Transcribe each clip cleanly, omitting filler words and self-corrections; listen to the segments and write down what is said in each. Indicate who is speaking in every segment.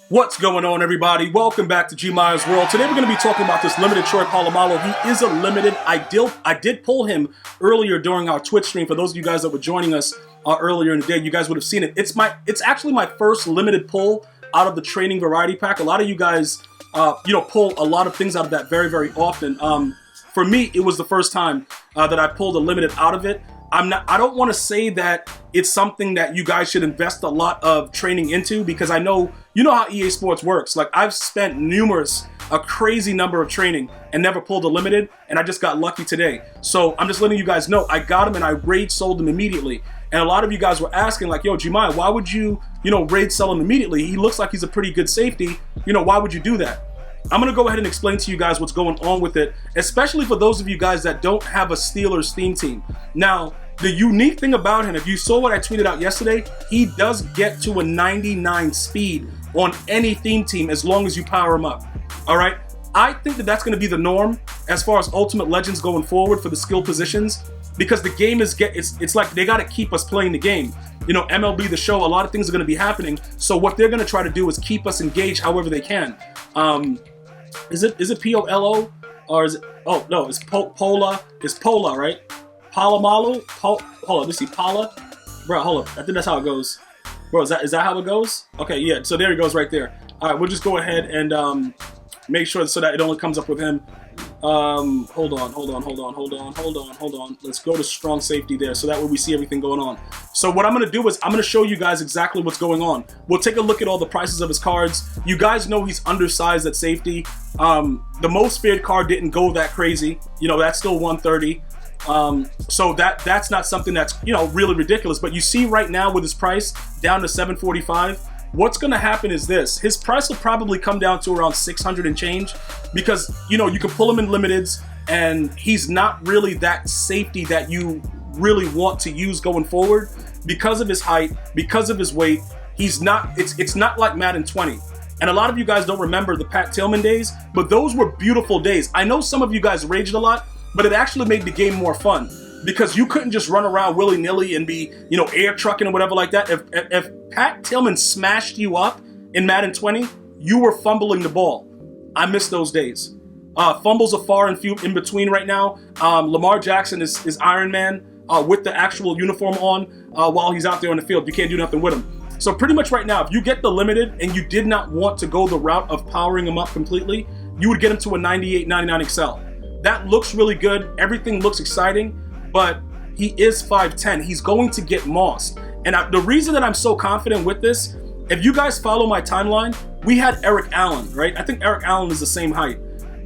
Speaker 1: What's going on, everybody? Welcome back to GmiasWorld. Today we're going to be talking about this limited Troy Polamalu. He is a limited. I did pull him earlier during our Twitch stream. For those of you guys that were joining us earlier in the day, you guys would have seen it. It's actually my first limited pull out of the training variety pack. A lot of you guys, pull a lot of things out of that very, very often. For me, it was the first time that I pulled a limited out of it. I don't want to say that it's something that you guys should invest a lot of training into, because I know, you know how EA Sports works. Like, I've spent a crazy number of training and never pulled a limited, and I just got lucky today. So I'm just letting you guys know, I got him and I raid sold him immediately. And a lot of you guys were asking, like, yo, Gmia, why would you, raid sell him immediately? He looks like he's a pretty good safety. Why would you do that? I'm going to go ahead and explain to you guys what's going on with it, especially for those of you guys that don't have a Steelers theme team. Now, the unique thing about him, if you saw what I tweeted out yesterday, he does get to a 99 speed on any theme team as long as you power him up. All right? I think that that's going to be the norm as far as Ultimate Legends going forward for the skill positions, because the game it's like they got to keep us playing the game. MLB The Show, a lot of things are going to be happening. So what they're going to try to do is keep us engaged however they can. Is it P-O-L-O? Or is it, oh no, it's Pola. It's Pola, right? Polamalu? Hold on, let me see. Pola? Bro, hold up. I think that's how it goes. Bro, is that how it goes? Okay, yeah, so there he goes right there. Alright, we'll just go ahead and make sure so that it only comes up with him. Hold on. Let's go to strong safety there, so that way we see everything going on. So what I'm going to do is I'm going to show you guys exactly what's going on. We'll take a look at all the prices of his cards. You guys know he's undersized at safety. The most feared card didn't go that crazy. That's still 130. So that's not something that's, really ridiculous. But you see right now with his price down to 745, what's going to happen is this. His price will probably come down to around 600 and change, because, you can pull him in limiteds, and he's not really that safety that you really want to use going forward because of his height, because of his weight. He's not, it's not like Madden 20. And a lot of you guys don't remember the Pat Tillman days, but those were beautiful days. I know some of you guys raged a lot, but it actually made the game more fun, because you couldn't just run around willy-nilly and be, air trucking or whatever like that. If Pat Tillman smashed you up in Madden 20, you were fumbling the ball. I miss those days. Fumbles are far and few in between right now. Lamar Jackson is Iron Man with the actual uniform on while he's out there on the field. You can't do nothing with him. So pretty much right now, if you get the limited and you did not want to go the route of powering him up completely, you would get him to a 98, 99 XL. That looks really good. Everything looks exciting, but he is 5'10". He's going to get mossed. And the reason that I'm so confident with this, if you guys follow my timeline, we had Eric Allen, right? I think Eric Allen is the same height.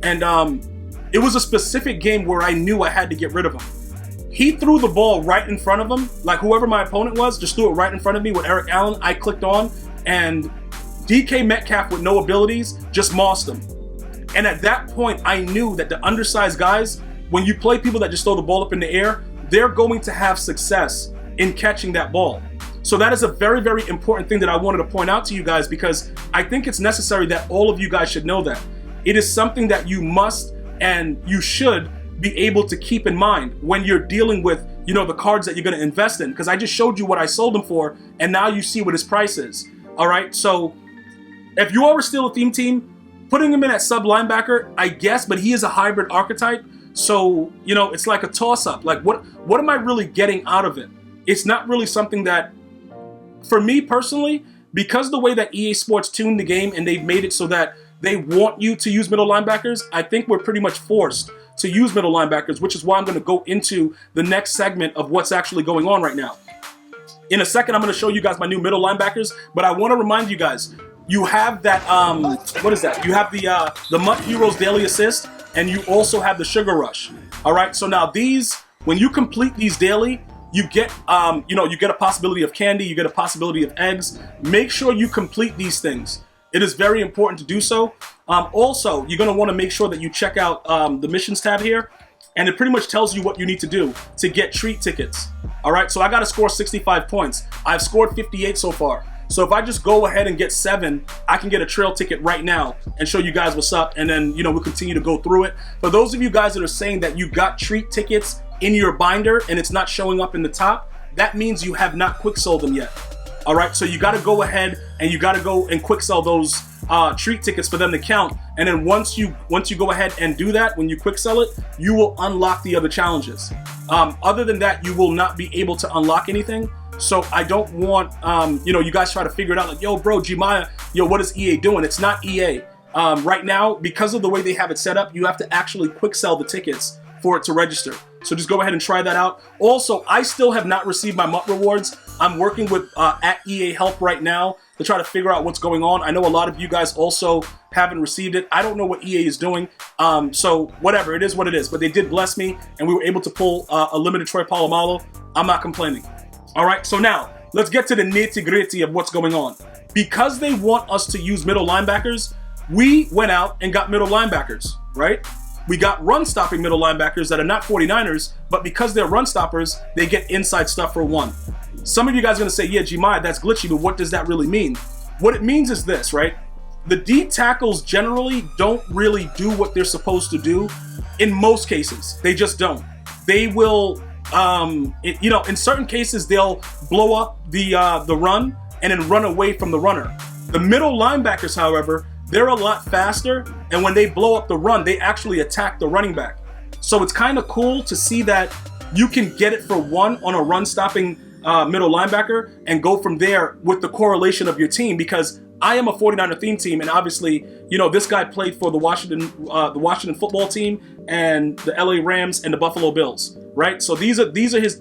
Speaker 1: And it was a specific game where I knew I had to get rid of him. He threw the ball right in front of him. Like, whoever my opponent was just threw it right in front of me with Eric Allen. I clicked on, and DK Metcalf with no abilities just mossed him. And at that point, I knew that the undersized guys, when you play people that just throw the ball up in the air, they're going to have success in catching that ball. So that is a very, very important thing that I wanted to point out to you guys, because I think it's necessary that all of you guys should know that. It is something that you must and you should be able to keep in mind when you're dealing with, the cards that you're going to invest in. Because I just showed you what I sold him for, and now you see what his price is. All right, so if you are still a theme team, putting him in at sub linebacker, I guess, but he is a hybrid archetype. So, it's like a toss-up. Like, what am I really getting out of it? It's not really something that, for me personally, because the way that EA Sports tuned the game and they've made it so that they want you to use middle linebackers, I think we're pretty much forced to use middle linebackers, which is why I'm going to go into the next segment of what's actually going on right now. In a second, I'm going to show you guys my new middle linebackers, but I want to remind you guys, you have that, what is that? You have the Mutt Heroes Daily Assist, and you also have the Sugar Rush. All right, so now these, when you complete these daily, you get, you get a possibility of candy, you get a possibility of eggs. Make sure you complete these things. It is very important to do so. Also, you're going to want to make sure that you check out the missions tab here, and it pretty much tells you what you need to do to get treat tickets. All right, so I got to score 65 points. I've scored 58 so far. So if I just go ahead and get 7, I can get a trail ticket right now and show you guys what's up, and then, we'll continue to go through it. For those of you guys that are saying that you got treat tickets in your binder and it's not showing up in the top, that means you have not quick sold them yet. All right, so you got to go ahead and you got to go and quick sell those treat tickets for them to count. And then once you go ahead and do that, when you quick sell it, you will unlock the other challenges. Other than that, you will not be able to unlock anything. So I don't want, you guys try to figure it out like, yo, bro, Gmia, what is EA doing? It's not EA. Right now, because of the way they have it set up, you have to actually quick sell the tickets for it to register. So just go ahead and try that out. Also, I still have not received my MUT rewards. I'm working with at EA Help right now to try to figure out what's going on. I know a lot of you guys also haven't received it. I don't know what EA is doing. So whatever, it is what it is. But they did bless me, and we were able to pull a limited Troy Polamalu. I'm not complaining. All right, so now let's get to the nitty-gritty of what's going on. Because they want us to use middle linebackers, we went out and got middle linebackers, right? We got run-stopping middle linebackers that are not 49ers, but because they're run stoppers, they get inside stuff for 1. Some of you guys are gonna say, yeah, Gmia, that's glitchy, but what does that really mean? What it means is this, right? The D tackles generally don't really do what they're supposed to do in most cases. They just don't. They will, in certain cases, they'll blow up the run and then run away from the runner. The middle linebackers, however, they're a lot faster, and when they blow up the run, they actually attack the running back. So it's kind of cool to see that you can get it for 1 on a run-stopping middle linebacker and go from there with the correlation of your team, because I am a 49er theme team, and obviously, this guy played for the Washington football team and the LA Rams and the Buffalo Bills, right? So these are his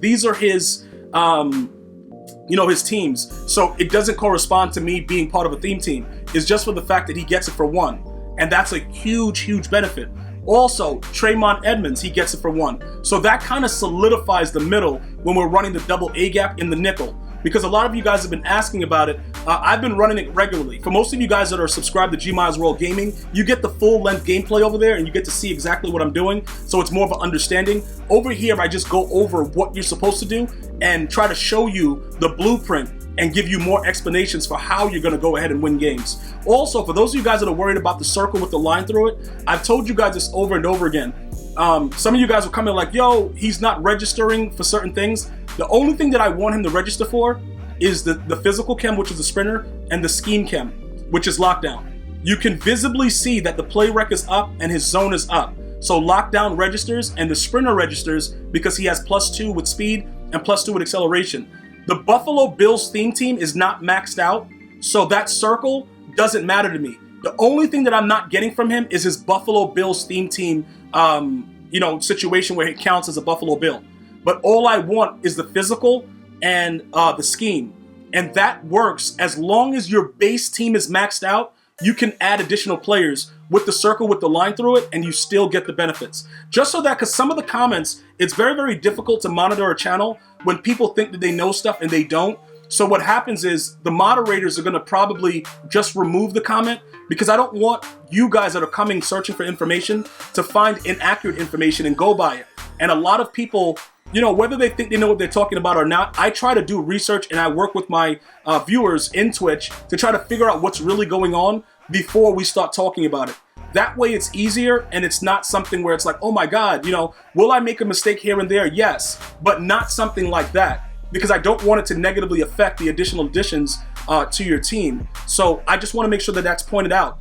Speaker 1: his teams. So it doesn't correspond to me being part of a theme team. It's just for the fact that he gets it for 1. And that's a huge benefit. Also, Trayvon Edmonds, he gets it for 1. So that kind of solidifies the middle when we're running the double A gap in the nickel. Because a lot of you guys have been asking about it. I've been running it regularly. For most of you guys that are subscribed to GmiasWorld Gaming, you get the full-length gameplay over there and you get to see exactly what I'm doing. So it's more of an understanding. Over here, I just go over what you're supposed to do and try to show you the blueprint and give you more explanations for how you're going to go ahead and win games. Also, for those of you guys that are worried about the circle with the line through it, I've told you guys this over and over again. Some of you guys will come in like, yo, he's not registering for certain things. The only thing that I want him to register for is the physical chem, which is the sprinter, and the scheme chem, which is lockdown. You can visibly see that the play rec is up and his zone is up. So lockdown registers and the sprinter registers because he has +2 with speed and +2 with acceleration. The Buffalo Bills theme team is not maxed out, so that circle doesn't matter to me. The only thing that I'm not getting from him is his Buffalo Bills theme team, situation where it counts as a Buffalo Bill. But all I want is the physical and the scheme. And that works as long as your base team is maxed out. You can add additional players with the circle with the line through it, and you still get the benefits. Just so that, because some of the comments, it's very difficult to monitor a channel when people think that they know stuff and they don't. So what happens is the moderators are going to probably just remove the comment, because I don't want you guys that are coming searching for information to find inaccurate information and go by it. And a lot of people, whether they think they know what they're talking about or not, I try to do research and I work with my viewers in Twitch to try to figure out what's really going on before we start talking about it. That way it's easier and it's not something where it's like, oh my God, will I make a mistake here and there? Yes, but not something like that, because I don't want it to negatively affect the additional additions to your team. So I just want to make sure that that's pointed out.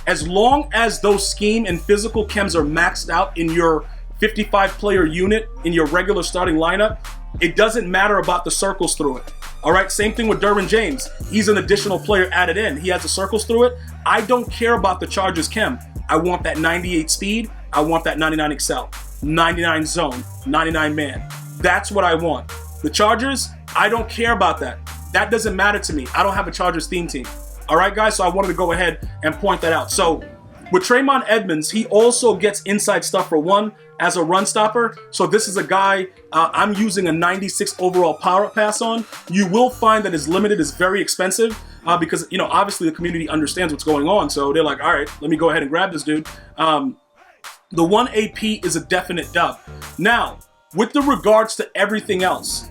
Speaker 1: As long as those scheme and physical chems are maxed out in your 55-player unit in your regular starting lineup, it doesn't matter about the circles through it. All right, same thing with Derwin James. He's an additional player added in. He has the circles through it. I don't care about the Chargers chem. I want that 98 speed. I want that 99 excel, 99 zone, 99 man. That's what I want. The Chargers, I don't care about that. That doesn't matter to me. I don't have a Chargers theme team. All right, guys, so I wanted to go ahead and point that out. So with Trayvon Edmonds, he also gets inside stuff for 1 as a run stopper. So this is a guy I'm using a 96 overall power pass on. You will find that his limited is very expensive because, obviously the community understands what's going on. So they're like, all right, let me go ahead and grab this dude. The 1 AP is a definite dub. Now, with the regards to everything else,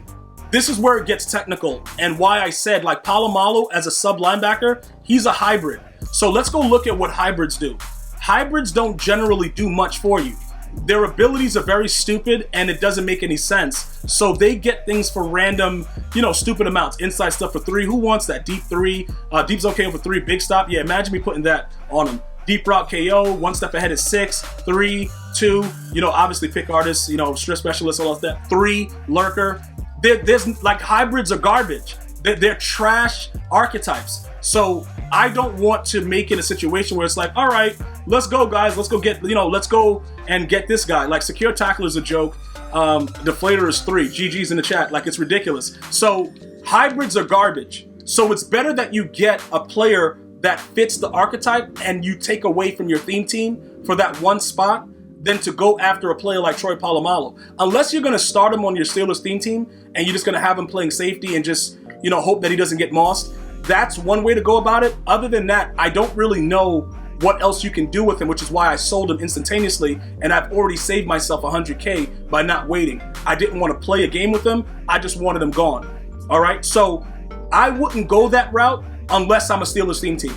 Speaker 1: this is where it gets technical and why I said, like, Polamalu as a sub linebacker, he's a hybrid. So let's go look at what hybrids do. Hybrids don't generally do much for you. their abilities are very stupid and it doesn't make any sense. So they get things for random, you know, stupid amounts. Inside stuff for 3. Who wants that? Deep 3. Deep's okay for 3. Big stop. Yeah, imagine me putting that on him. Deep route KO. 1 step ahead is 6. 3, 2. You know, obviously pick artists, you know, stress specialists, all of that. 3, lurker. There's like hybrids are garbage. They're trash archetypes. So I don't want to make it a situation where it's like, all right, let's go, guys. Let's go get, you know, let's go and get this guy. Like secure tackler is a joke. Deflator is 3. GG's in the chat. Like it's ridiculous. So hybrids are garbage. So it's better that you get a player that fits the archetype and you take away from your theme team for that one spot than to go after a player like Troy Polamalu. Unless you're going to start him on your Steelers theme team and you're just going to have him playing safety and just, you know, hope that he doesn't get mossed. That's one way to go about it. Other than that, I don't really know what else you can do with him, which is why I sold him instantaneously, and I've already saved myself 100K by not waiting. I didn't want to play a game with him. I just wanted him gone. All right, so I wouldn't go that route unless I'm a Steelers theme team.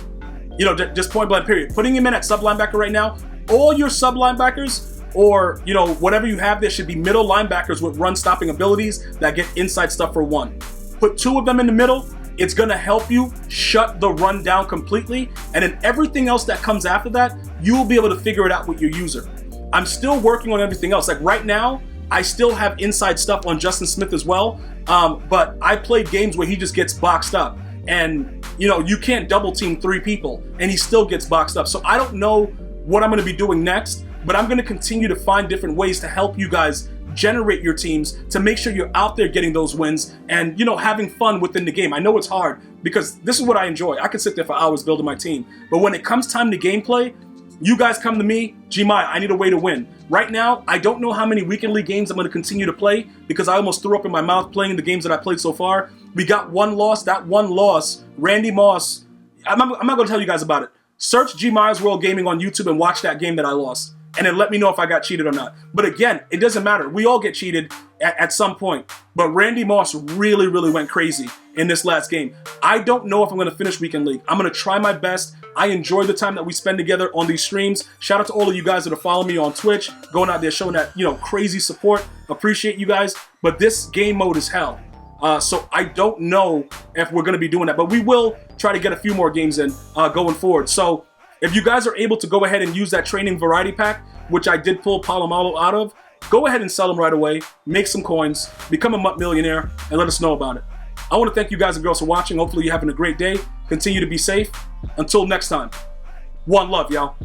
Speaker 1: You know, just point blank period. Putting him in at sub linebacker right now, all your sub linebackers or, you know, whatever you have there should be middle linebackers with run stopping abilities that get inside stuff for 1. Put 2 of them in the middle. It's going to help you shut the run down completely. And then everything else that comes after that, you will be able to figure it out with your user. I'm still working on everything else. Like right now, I still have inside stuff on Justin Smith as well. But I played games where he just gets boxed up. And, you know, you can't double team 3 people and he still gets boxed up. So I don't know what I'm going to be doing next, but I'm going to continue to find different ways to help you guys generate your teams to make sure you're out there getting those wins and, you know, having fun within the game. I know it's hard because this is what I enjoy. I could sit there for hours building my team, but when it comes time to gameplay, you guys come to me, Gmia, I need a way to win. Right now, I don't know how many weekend league games I'm going to continue to play because I almost threw up in my mouth playing the games that I played so far. We got 1 loss. That 1 loss, Randy Moss, I'm not going to tell you guys about it. Search GmiasWorld Gaming on YouTube and watch that game that I lost. And then let me know if I got cheated or not. But again, it doesn't matter. We all get cheated at some point. But Randy Moss really, really went crazy in this last game. I don't know if I'm going to finish Weekend League. I'm going to try my best. I enjoy the time that we spend together on these streams. Shout out to all of you guys that are following me on Twitch, going out there showing that, you know, crazy support. Appreciate you guys. But this game mode is hell. So I don't know if we're going to be doing that. But we will try to get a few more games in going forward. So if you guys are able to go ahead and use that training variety pack, which I did pull Polamalu out of, go ahead and sell them right away, make some coins, become a MUT millionaire, and let us know about it. I want to thank you guys and girls for watching. Hopefully you're having a great day. Continue to be safe. Until next time, one love, y'all.